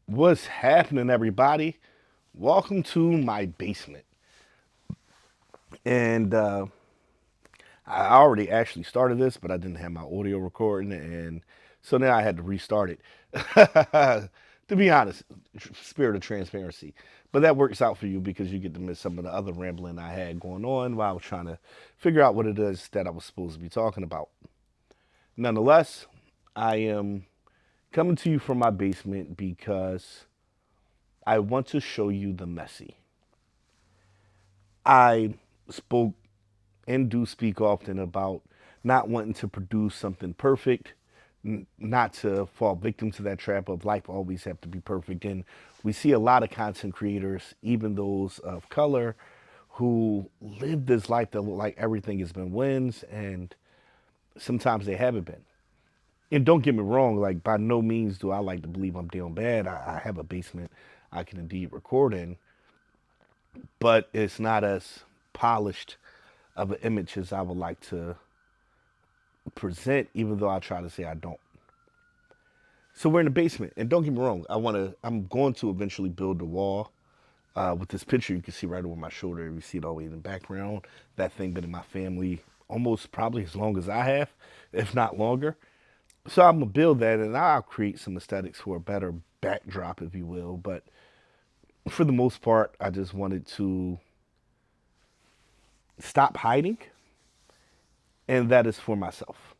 What's happening, everybody? Welcome to my basement. And I already actually started this, but I didn't have my audio recording, and so now I had to restart it. To be honest, spirit of transparency. But that works out for you because you get to miss some of the other rambling I had going on while I was trying to figure out what it is that I was supposed to be talking about. Nonetheless, I am coming to you from my basement because I want to show you the messy. I spoke and do speak often about not wanting to produce something perfect, not to fall victim to that trap of life always have to be perfect. And we see a lot of content creators, even those of color, who live this life that look like everything has been wins, and sometimes they haven't been. And don't get me wrong, like by no means do I like to believe I'm doing bad. I have a basement I can indeed record in, but it's not as polished of an image as I would like to present, even though I try to say I don't. So we're in the basement, and don't get me wrong, I'm going to eventually build a wall. With this picture, you can see right over my shoulder. You see it all the way in the background. That thing been in my family almost probably as long as I have, if not longer. So I'm gonna build that, and I'll create some aesthetics for a better backdrop, if you will. But for the most part, I just wanted to stop hiding, and that is for myself.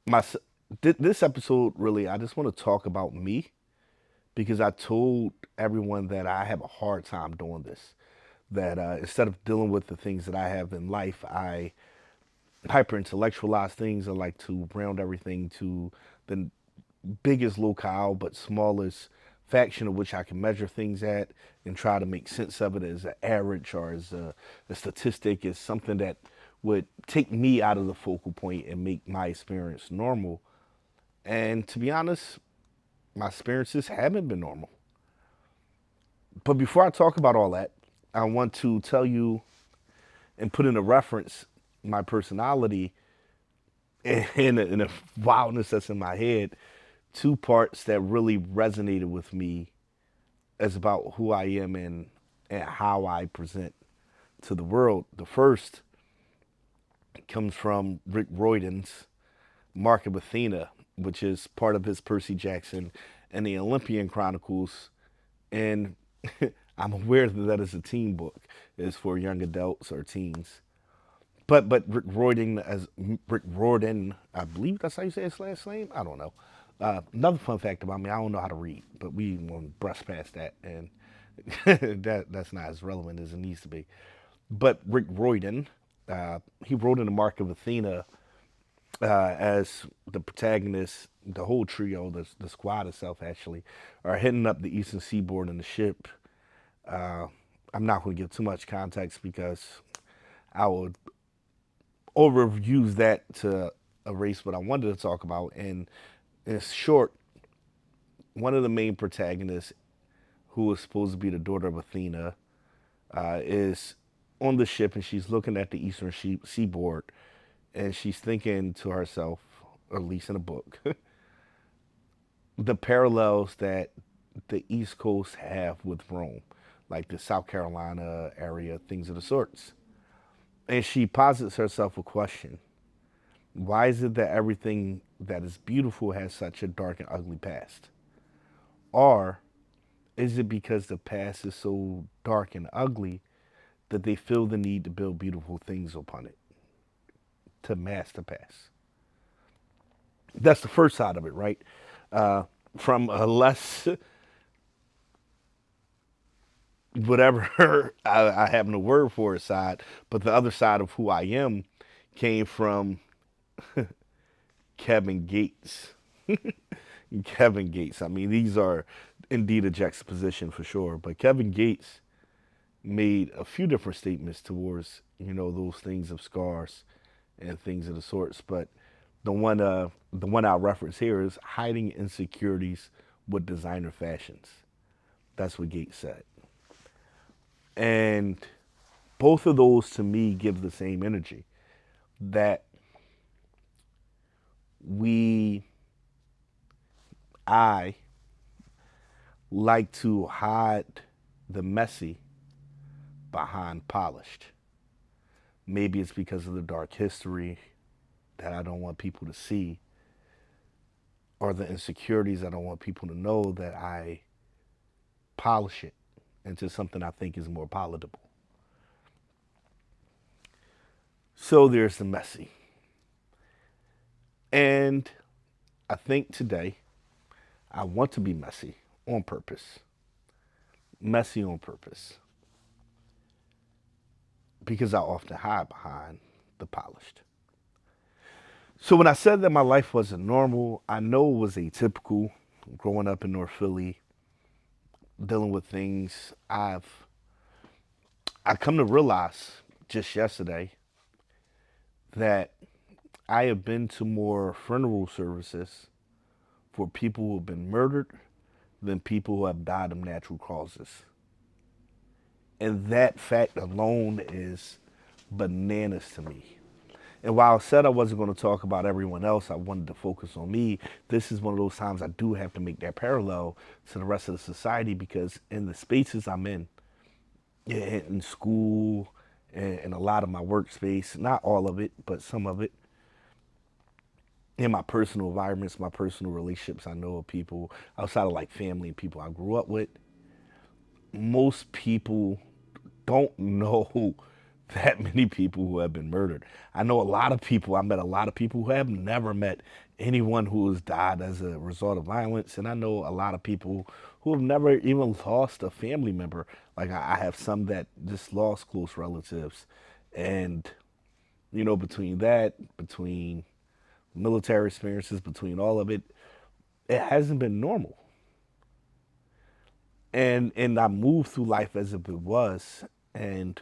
My this episode really, I just want to talk about me because I told everyone that I have a hard time doing this. That instead of dealing with the things that I have in life, I hyper intellectualize things. I like to round everything to the biggest locale but smallest faction of which I can measure things at and try to make sense of it as an average or as a statistic, as something that would take me out of the focal point and make my experience normal. And to be honest, my experiences haven't been normal. But before I talk about all that, I want to tell you and put in a reference my personality in a wildness that's in my head. Two parts that really resonated with me as about who I am and how I present to the world. The first comes from Rick Royden's Mark of Athena, which is part of his Percy Jackson and the Olympian Chronicles. And I'm aware that that is a teen book, is for young adults or teens. But Rick Riordan, I believe that's how you say his last name. I don't know. Another fun fact about me, I don't know how to read, but we want to brush past that, and that's not as relevant as it needs to be. But Rick Royden, he wrote in the Mark of Athena as the protagonist, the whole trio, the squad itself actually, are heading up the eastern seaboard in the ship. Uh, I'm not going to give too much context because I would overuse that to erase what I wanted to talk about. And in short, one of the main protagonists, who is supposed to be the daughter of Athena, is on the ship and she's looking at the eastern seaboard and she's thinking to herself, or at least in a book, the parallels that the East Coast have with Rome, like the South Carolina area, things of the sorts. And she posits herself a question: why is it that everything that is beautiful has such a dark and ugly past? Or is it because the past is so dark and ugly that they feel the need to build beautiful things upon it, to mask the past? That's the first side of it, right? From a less, whatever, I have no word for a side, but the other side of who I am came from Kevin Gates. Kevin Gates. I mean, these are indeed a juxtaposition for sure. But Kevin Gates made a few different statements towards those things of scars and things of the sorts. But the one I reference here is hiding insecurities with designer fashions. That's what Gates said, and both of those to me give the same energy that we I like to hide the messy behind polished. Maybe it's because of the dark history that I don't want people to see, or the insecurities I don't want people to know, that I polish it into something I think is more palatable. So there's the messy. And I think today I want to be messy on purpose. Messy on purpose. Because I often hide behind the polished. So when I said that my life wasn't normal, I know it was atypical. Growing up in North Philly, dealing with things I come to realize just yesterday that I have been to more funeral services for people who have been murdered than people who have died of natural causes. And that fact alone is bananas to me. And while I said I wasn't going to talk about everyone else, I wanted to focus on me. This is one of those times I do have to make that parallel to the rest of the society, because in the spaces I'm in, in school, and a lot of my workspace, not all of it, but some of it, in my personal environments, my personal relationships, I know of people outside of like family and people I grew up with, most people don't know that many people who have been murdered. I know a lot of people, I met a lot of people who have never met anyone who has died as a result of violence. And I know a lot of people who have never even lost a family member. Like I have some that just lost close relatives. And, between that, between military experiences, between all of it, it hasn't been normal. And I move through life as if it was. And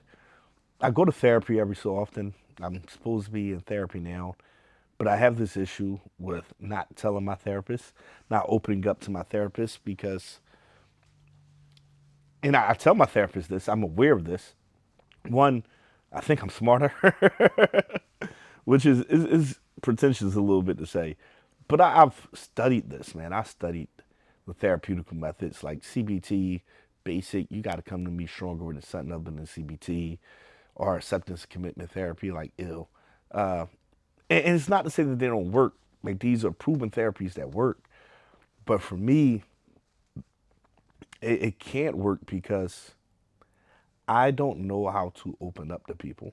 I go to therapy every so often. I'm supposed to be in therapy now, but I have this issue with not telling my therapist, not opening up to my therapist, because, and I tell my therapist this, I'm aware of this. One, I think I'm smarter, which is pretentious a little bit to say, but I've studied this, man. I studied the therapeutical methods like CBT, basic. You got to come to me stronger with something other than CBT, or acceptance commitment therapy, like ill. And it's not to say that they don't work. Like, these are proven therapies that work. But for me, it can't work because I don't know how to open up to people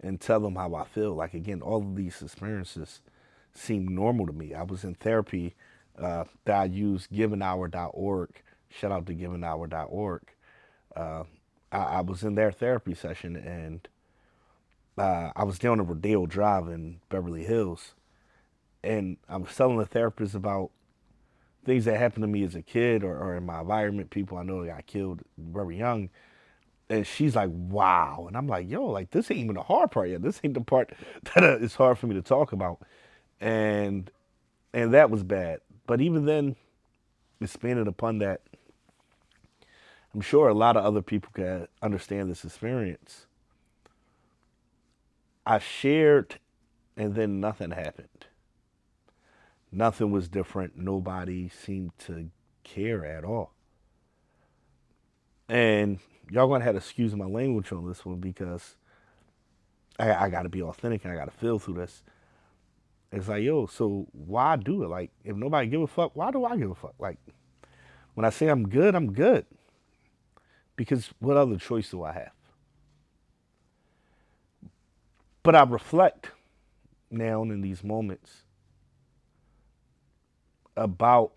and tell them how I feel. Like, again, all of these experiences seem normal to me. I was in therapy that I used givenhour.org. Shout out to givenhour.org. Uh, I was in their therapy session, and I was down on Rodeo Drive in Beverly Hills, and I was telling the therapist about things that happened to me as a kid, or in my environment, people I know that got killed very young. And she's like, wow. And I'm like, yo, like, this ain't even the hard part yet. This ain't the part that is hard for me to talk about. And that was bad. But even then, expanded upon that, I'm sure a lot of other people can understand this experience. I shared, and then nothing happened. Nothing was different. Nobody seemed to care at all. And y'all gonna have to excuse my language on this one, because I gotta be authentic and I gotta feel through this. It's like, yo, so why do it? Like, if nobody give a fuck, why do I give a fuck? Like, when I say I'm good, I'm good. Because what other choice do I have? But I reflect now in these moments about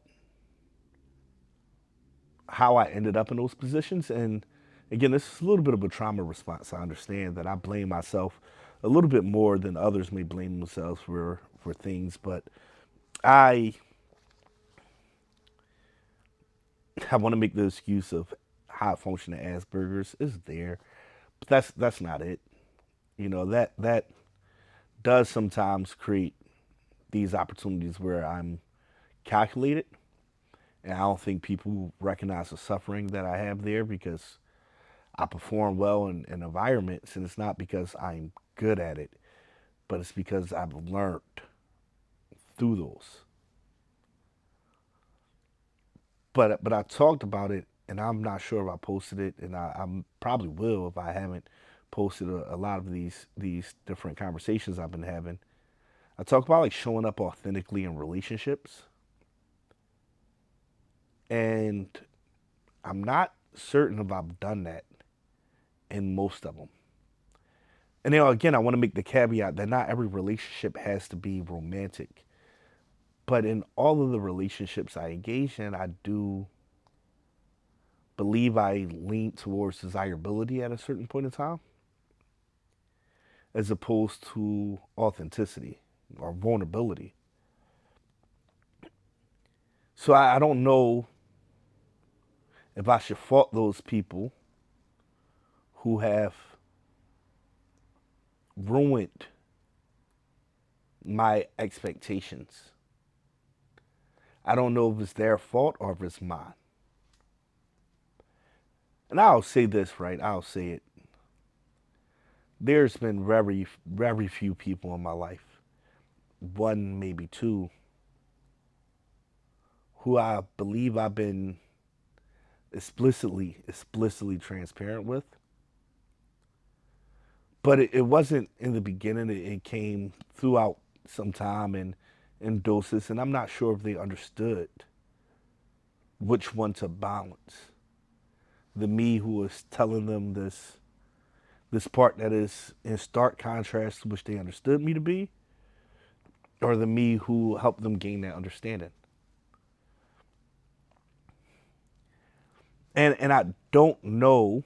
how I ended up in those positions. And again, this is a little bit of a trauma response. I understand that I blame myself a little bit more than others may blame themselves for things, but I I want to make the excuse of high functioning Asperger's is there, but that's not it. That does sometimes create these opportunities where I'm calculated, and I don't think people recognize the suffering that I have there, because I perform well in environments, and it's not because I'm good at it, but it's because I've learned through those. But I talked about it, and I'm not sure if I posted it, and I probably will if I haven't posted a lot of these different conversations I've been having. I talk about like showing up authentically in relationships, and I'm not certain if I've done that in most of them. And again, I want to make the caveat that not every relationship has to be romantic, but in all of the relationships I engage in, I do believe I lean towards desirability at a certain point in time, as opposed to authenticity or vulnerability. So I don't know if I should fault those people who have ruined my expectations. I don't know if it's their fault or if it's mine. And I'll say this, right? I'll say it. There's been very few people in my life, one, maybe two, who I believe I've been explicitly transparent with. But it wasn't in the beginning. It came throughout some time and in doses, and I'm not sure if they understood which one to balance. The me who was telling them this part that is in stark contrast to which they understood me to be, or the me who helped them gain that understanding. And I don't know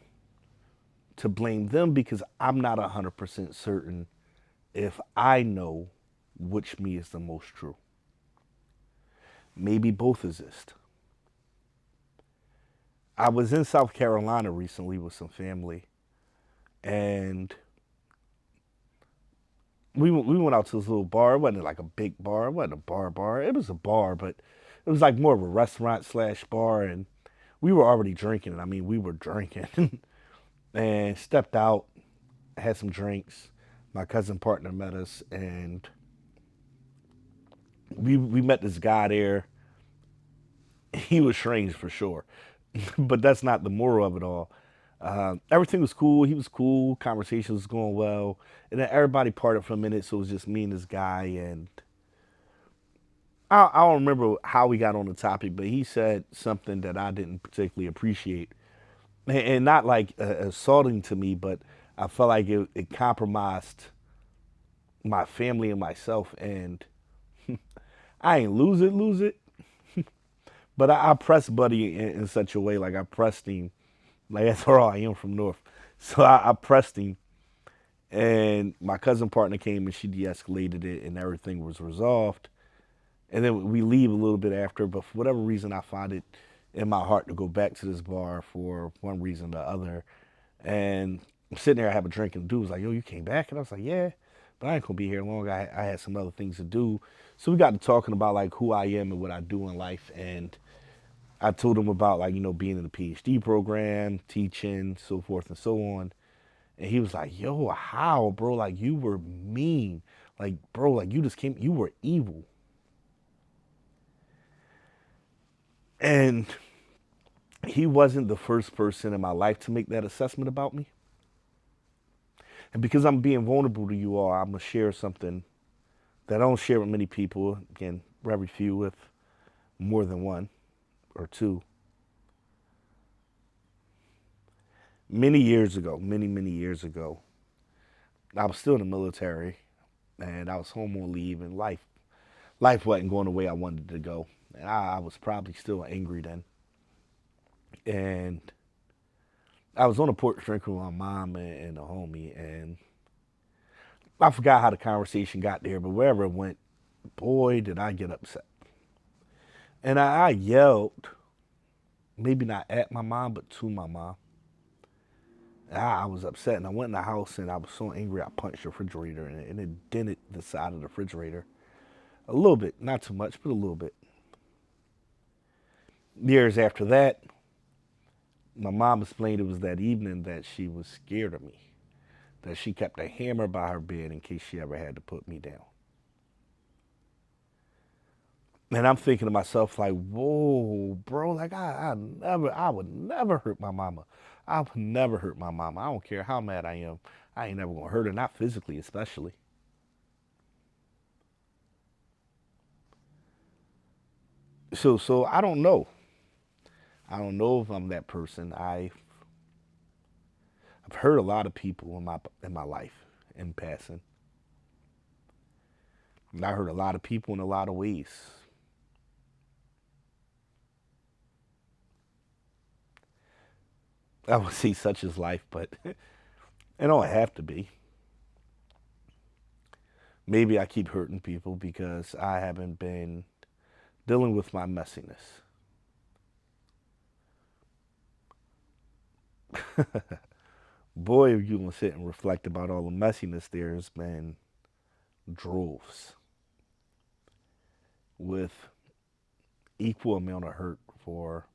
to blame them because I'm not 100% certain if I know which me is the most true. Maybe both exist. I was in South Carolina recently with some family, and we went out to this little bar. It wasn't like a big bar. It wasn't a bar. It was a bar, but it was like more of a restaurant slash bar. And we were already drinking. I mean, we were drinking, and stepped out, had some drinks. My cousin partner met us, and we met this guy there. He was strange for sure, but that's not the moral of it all. Everything was cool. He was cool. Conversation was going well, and then everybody parted for a minute. So it was just me and this guy, and I don't remember how we got on the topic, but he said something that I didn't particularly appreciate, and not like assaulting to me, but I felt like it compromised my family and myself, and I ain't lose it, but I pressed Buddy in such a way, like I pressed him, like after all, I am from North, so I pressed him, and my cousin partner came and she de-escalated it, and everything was resolved. And then we leave a little bit after, but for whatever reason, I find it in my heart to go back to this bar for one reason or the other. And I'm sitting there, I have a drink, and the dude was like, "Yo, you came back?" And I was like, "Yeah, but I ain't gonna be here long. I had some other things to do." So we got to talking about like who I am and what I do in life, and I told him about like being in the PhD program, teaching, so forth and so on. And he was like, "Yo, how, bro? Like you were mean, like bro, like you just came, you were evil." And he wasn't the first person in my life to make that assessment about me. And because I'm being vulnerable to you all, I'm gonna share something that I don't share with many people. Again, very few, with more than one or two. Many years ago, many years ago, I was still in the military, and I was home on leave, and life wasn't going the way I wanted it to go, and I was probably still angry then. And I was on a porch drinking with my mom and a homie, and I forgot how the conversation got there, but wherever it went, boy, did I get upset. And I yelled, maybe not at my mom, but to my mom. And I was upset, and I went in the house, and I was so angry, I punched the refrigerator, and it dented the side of the refrigerator a little bit, not too much, but a little bit. Years after that, my mom explained it was that evening that she was scared of me, that she kept a hammer by her bed in case she ever had to put me down. And I'm thinking to myself, like, whoa, bro, like I would never hurt my mama. I would never hurt my mama. I don't care how mad I am. I ain't never gonna hurt her, not physically, especially. So I don't know. I don't know if I'm that person. I've hurt a lot of people in my life in passing. And I hurt a lot of people in a lot of ways. I would say such is life, but it don't have to be. Maybe I keep hurting people because I haven't been dealing with my messiness. Boy, if you gonna sit and reflect about all the messiness there's been droves with equal amount of hurt for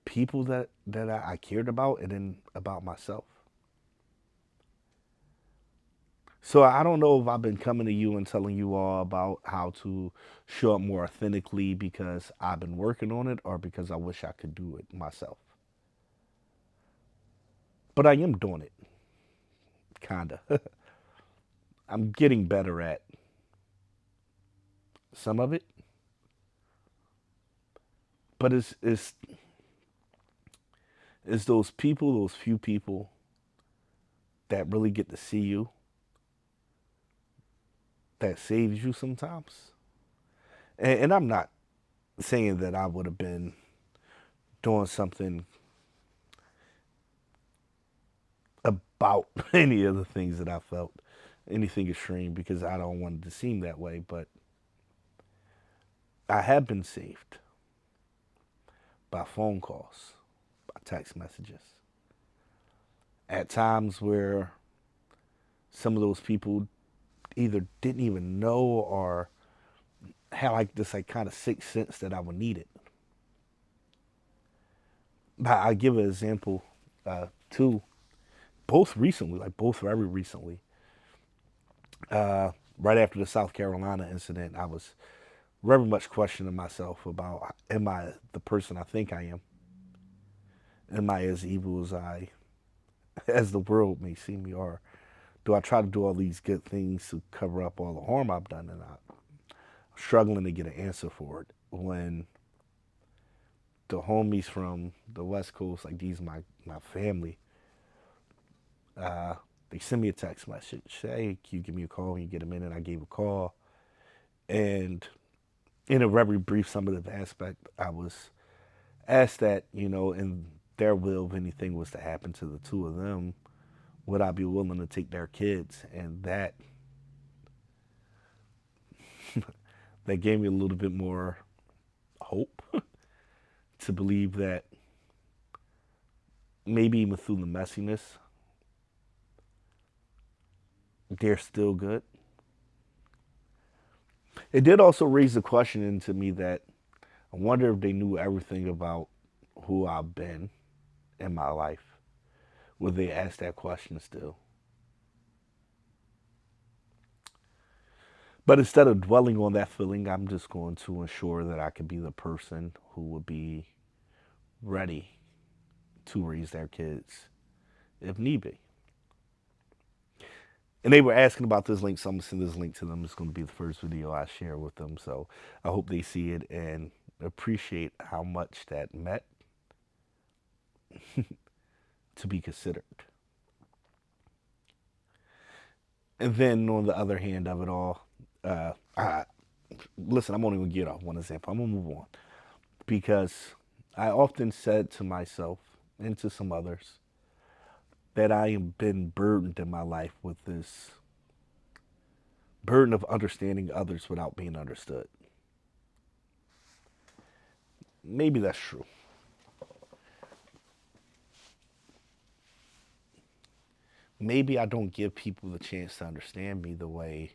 people that I cared about and then about myself. So I don't know if I've been coming to you and telling you all about how to show up more authentically because I've been working on it or because I wish I could do it myself. But I am doing it, kinda. I'm getting better at some of it, but it's those people, those few people that really get to see you that saves you sometimes. And I'm not saying that I would have been doing something about any of the things that I felt, anything extreme, because I don't want it to seem that way. But I have been saved by phone calls, by text messages, at times where some of those people either didn't even know or had like this like kind of sixth sense that I would need it. But I give an example too, both recently, like both very recently. Right after the South Carolina incident, I was very much questioning myself about, am I the person I think I am? Am I as evil as I as the world may see me, or do I try to do all these good things to cover up all the harm I've done? And I'm struggling to get an answer for it when the homies from the West Coast, like these my family, uh, they send me a text message. Hey, can you give me a call when you get a minute? I gave a call, and in a very brief summative aspect, I was asked that, in their will, if anything was to happen to the two of them, would I be willing to take their kids? And that gave me a little bit more hope to believe that maybe even through the messiness, they're still good. It did also raise the question into me that I wonder if they knew everything about who I've been in my life. Would they ask that question still? But instead of dwelling on that feeling, I'm just going to ensure that I could be the person who would be ready to raise their kids if need be. And they were asking about this link, so I'm gonna send this link to them. It's gonna be the first video I share with them. So I hope they see it and appreciate how much that meant to be considered. And then on the other hand of it all, I listen, I'm only gonna get off one example. I'm gonna move on because I often said to myself and to some others that I have been burdened in my life with this burden of understanding others without being understood. Maybe that's true. Maybe I don't give people the chance to understand me the way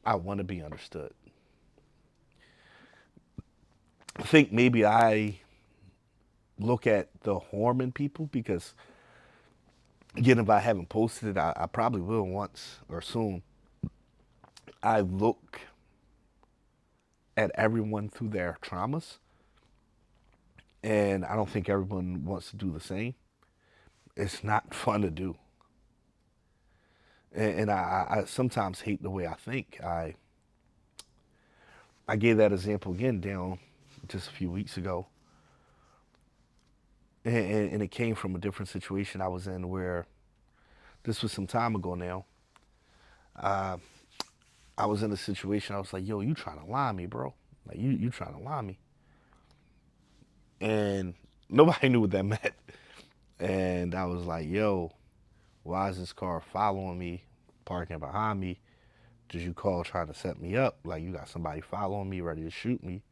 I want to be understood. I think maybe I look at the harm in people because, again, if I haven't posted it, I probably will once or soon. I look at everyone through their traumas, and I don't think everyone wants to do the same. It's not fun to do, and I sometimes hate the way I think. I gave that example again down just a few weeks ago, and it came from a different situation I was in where this was some time ago now. Uh, I was in a situation. I was like, "Yo, you trying to lie me, bro? Like you trying to lie me?" And nobody knew what that meant. And I was like, "Yo, why is this car following me, parking behind me? Did you call trying to set me up? Like you got somebody following me, ready to shoot me?"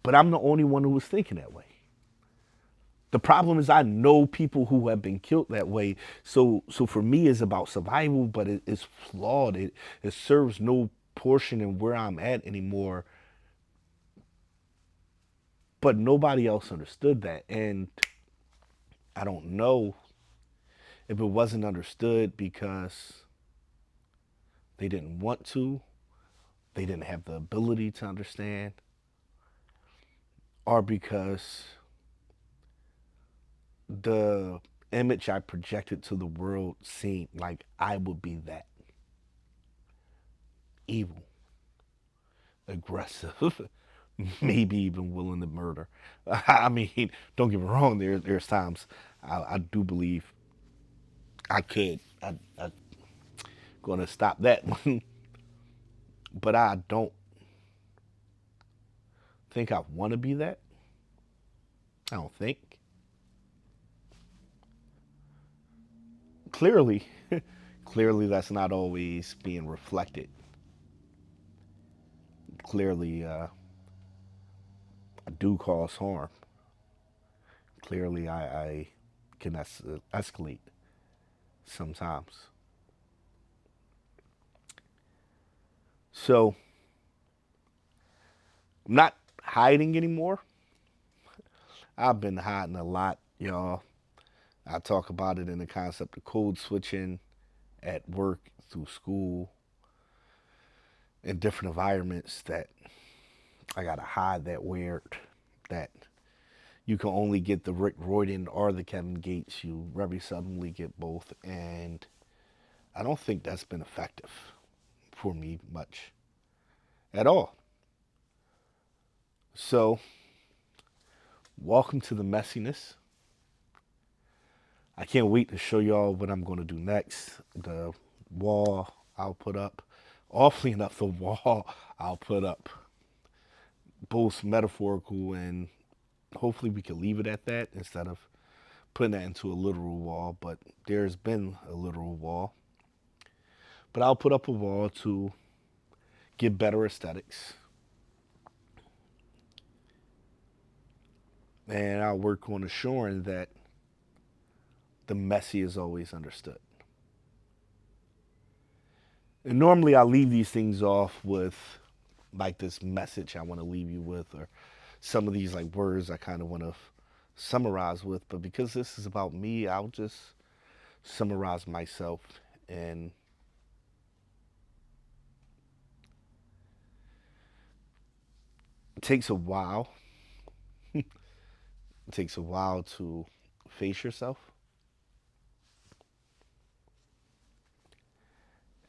But I'm the only one who was thinking that way. The problem is I know people who have been killed that way. So for me it's about survival, but it's flawed. It serves no portion in where I'm at anymore. But nobody else understood that. And I don't know if it wasn't understood because they didn't want to, they didn't have the ability to understand, or because the image I projected to the world seemed like I would be that evil, aggressive, maybe even willing to murder. I mean, don't get me wrong. There's times I do believe I could. I gonna stop that one, but I don't think I want to be that. I don't think. Clearly, clearly that's not always being reflected. Clearly, I do cause harm. Clearly, I can escalate sometimes. So I'm not hiding anymore. I've been hiding a lot, y'all. I talk about it in the concept of code switching at work, through school, in different environments that I gotta hide that weird, that you can only get the Rick Royden or the Kevin Gates. You very suddenly get both, and I don't think that's been effective for me much at all. So, welcome to the messiness. I can't wait to show y'all what I'm going to do next. The wall I'll put up. Awfully enough, the wall I'll put up, both metaphorical and hopefully we can leave it at that instead of putting that into a literal wall. But there's been a literal wall. But I'll put up a wall to get better aesthetics, and I'll work on assuring that the messy is always understood. And normally I leave these things off with like this message I want to leave you with, or some of these like words I kind of want to summarize with. But because this is about me, I'll just summarize myself. And it takes a while. It takes a while to face yourself.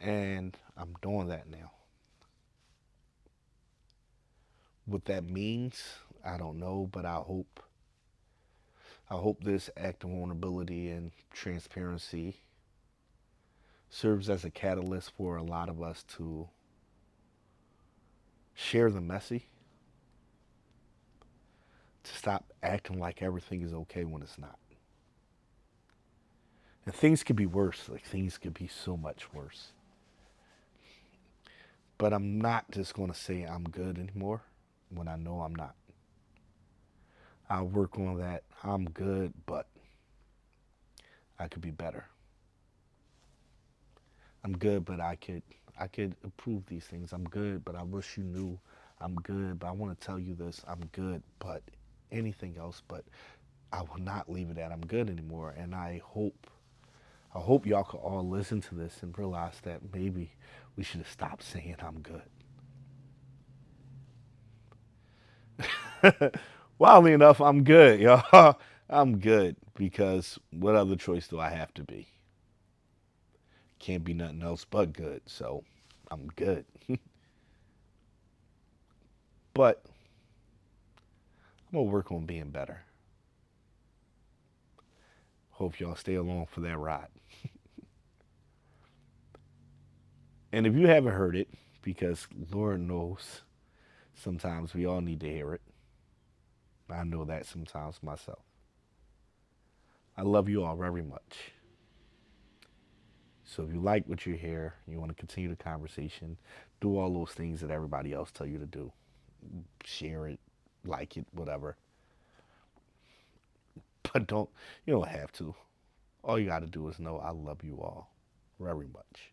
And I'm doing that now. What that means, I don't know, but I hope this act of vulnerability and transparency serves as a catalyst for a lot of us to share the messy, to stop acting like everything is okay when it's not. And things could be worse, like things could be so much worse. But I'm not just going to say I'm good anymore when I know I'm not. I'll work on that. I'm good, but I could be better. I'm good, but I could improve these things. I'm good, but I wish you knew I'm good, but I want to tell you this. I'm good, but anything else, but I will not leave it at I'm good anymore. And I hope y'all could all listen to this and realize that maybe we should have stopped saying I'm good. Wildly enough, I'm good, y'all. I'm good because what other choice do I have to be? Can't be nothing else but good, so I'm good. But I'm gonna work on being better. Hope y'all stay along for that ride. And if you haven't heard it, because Lord knows sometimes we all need to hear it. I know that sometimes myself. I love you all very much. So if you like what you hear, you want to continue the conversation, do all those things that everybody else tell you to do. Share it, like it, whatever. But you don't have to. All you got to do is know I love you all very much.